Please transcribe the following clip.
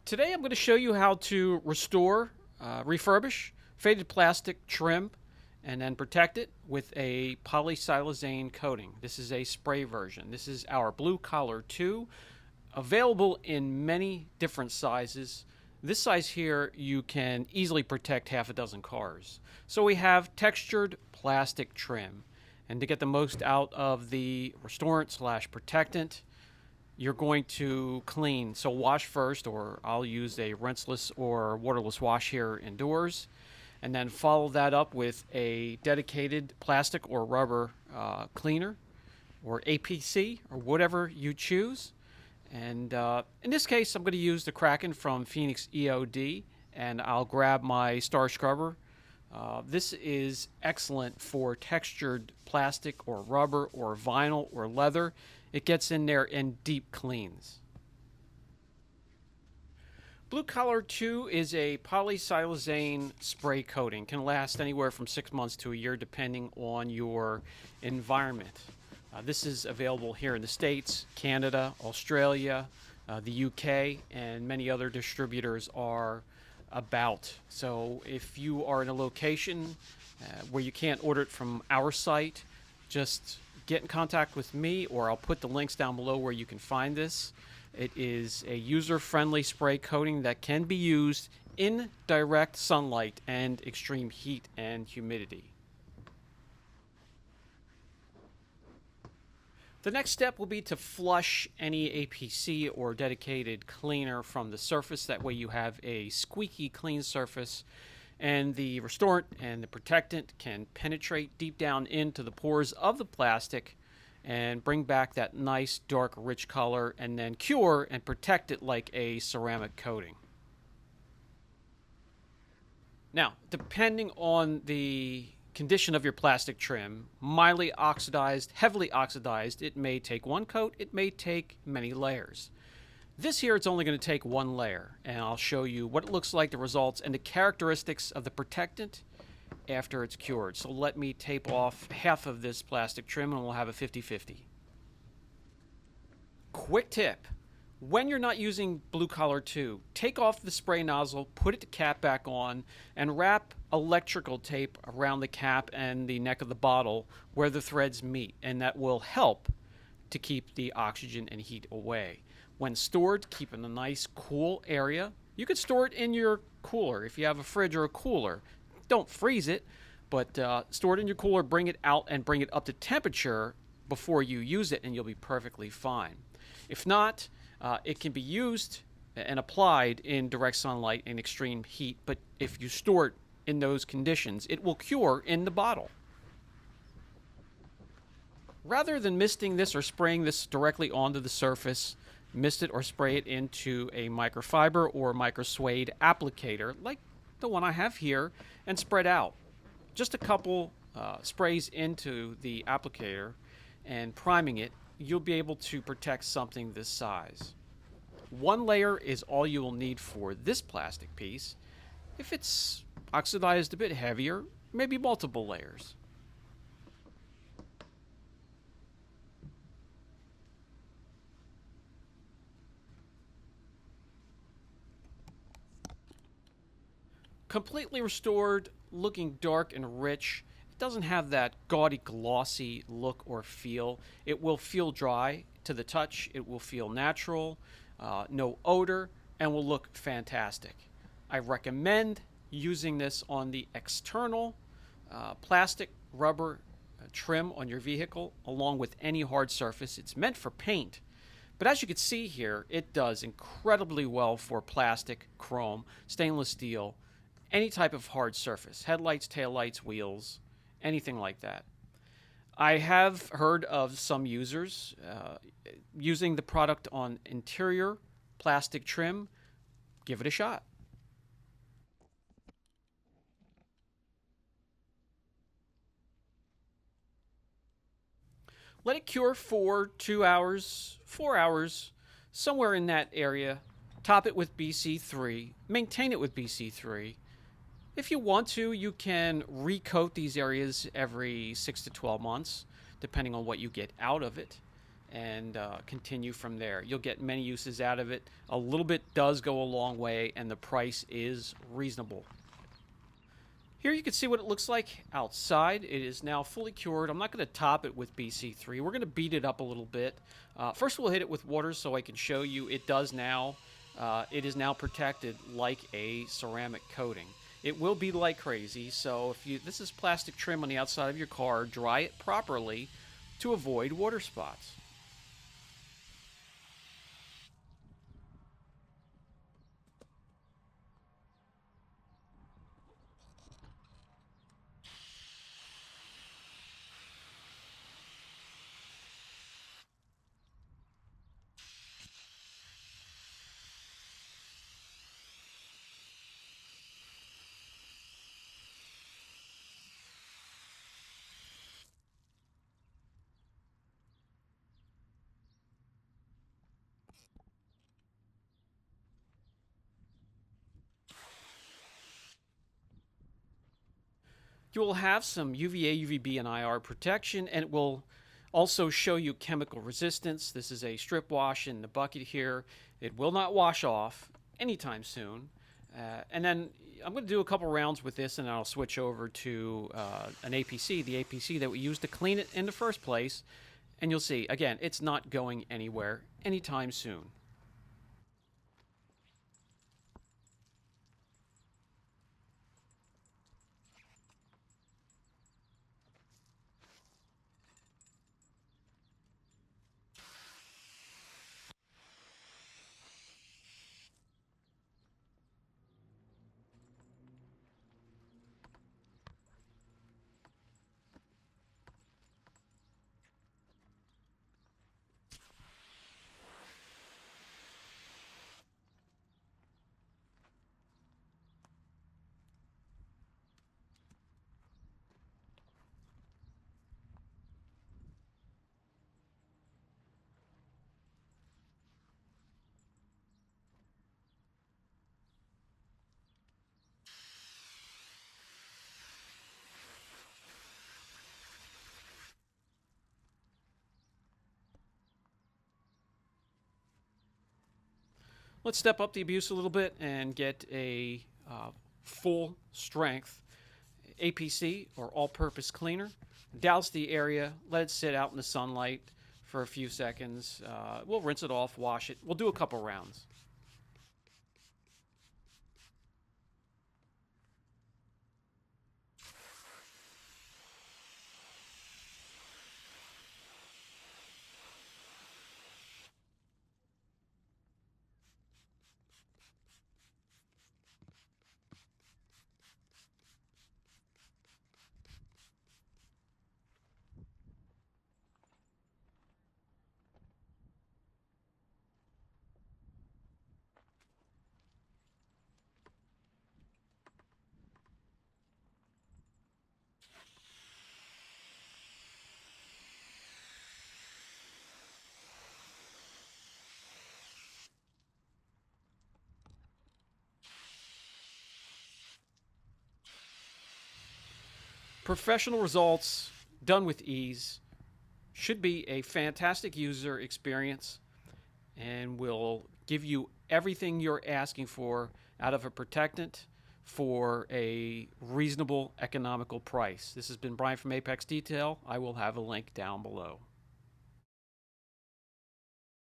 Today I'm going to show you how to restore, refurbish faded plastic trim and then protect it with a polysilazane coating. This is a spray version. This is our Blue Collar 2, available in many different sizes. This size here you can easily protect half a dozen cars. So we have textured plastic trim, and to get the most out of the restorant slash protectant, you're going to clean. So wash first, or I'll use a rinseless or waterless wash here indoors, and then follow that up with a dedicated plastic or rubber cleaner, or APC, or whatever you choose. And in this case, I'm going to use the Kraken from Phoenix EOD, and I'll grab my Star Scrubber. This is excellent for textured plastic or rubber or vinyl or leather. It gets in there and deep cleans. Blue Collar 2 is a polysilazane spray coating. Can last anywhere from 6 months to a year depending on your environment. This is available here in the States, Canada, Australia, the UK, and many other distributors are about. So if you are in a location where you can't order it from our site, just get in contact with me, or I'll put the links down below where you can find this. It is a user-friendly spray coating that can be used in direct sunlight and extreme heat and humidity. The next step will be to flush any APC or dedicated cleaner from the surface. That way you have a squeaky clean surface, and the restorant and the protectant can penetrate deep down into the pores of the plastic and bring back that nice dark rich color, and then cure and protect it like a ceramic coating. Now, depending on the condition of your plastic trim, mildly oxidized, heavily oxidized, it may take one coat, it may take many layers. This here, it's only going to take one layer, and I'll show you what it looks like, the results, and the characteristics of the protectant after it's cured. So let me tape off half of this plastic trim and we'll have a 50-50. Quick tip: when you're not using Blue Collar 2, take off the spray nozzle, put the cap back on, and wrap electrical tape around the cap and the neck of the bottle where the threads meet, and that will help to keep the oxygen and heat away. When stored, keep in a nice cool area. You could store it in your cooler if you have a fridge or a cooler. Don't freeze it, but store it in your cooler, bring it out, and bring it up to temperature before you use it, and you'll be perfectly fine. If not, it can be used and applied in direct sunlight and extreme heat, but if you store it in those conditions, it will cure in the bottle. Rather than misting this or spraying this directly onto the surface, mist it or spray it into a microfiber or microsuede applicator like the one I have here, and spread out. Just a couple sprays into the applicator and priming it, you'll be able to protect something this size. One layer is all you will need for this plastic piece. If it's oxidized a bit heavier, maybe multiple layers. Completely restored, looking dark and rich. It doesn't have that gaudy, glossy look or feel. It will feel dry to the touch. It will feel natural, no odor, and will look fantastic. I recommend using this on the external plastic rubber trim on your vehicle, along with any hard surface. It's meant for paint, but as you can see here, it does incredibly well for plastic, chrome, stainless steel, any type of hard surface, headlights, taillights, wheels, anything like that. I have heard of some users using the product on interior plastic trim. Give it a shot. Let it cure for 2 hours, 4 hours, somewhere in that area. Top it with BC3, maintain it with BC3. If you want to, you can recoat these areas every 6 to 12 months, depending on what you get out of it. and continue from there. You'll get many uses out of it. A little bit does go a long way, and the price is reasonable. Here you can see what it looks like outside. It is now fully cured. I'm not going to top it with BC3. We're going to beat it up a little bit. First we'll hit it with water so I can show you it is now protected like a ceramic coating. It will be like crazy, so this is plastic trim on the outside of your car, dry it properly to avoid water spots. You will have some UVA, UVB, and IR protection, and it will also show you chemical resistance. This is a strip wash in the bucket here. It will not wash off anytime soon. And then I'm going to do a couple rounds with this, and then I'll switch over to an APC, the APC that we used to clean it in the first place. And you'll see, again, it's not going anywhere anytime soon. Let's step up the abuse a little bit and get a full strength APC, or all-purpose cleaner. Douse the area, let it sit out in the sunlight for a few seconds. We'll rinse it off, wash it. We'll do a couple rounds. Professional results done with ease. Should be a fantastic user experience and will give you everything you're asking for out of a protectant for a reasonable economical price. This has been Brian from Apex Detail. I will have a link down below.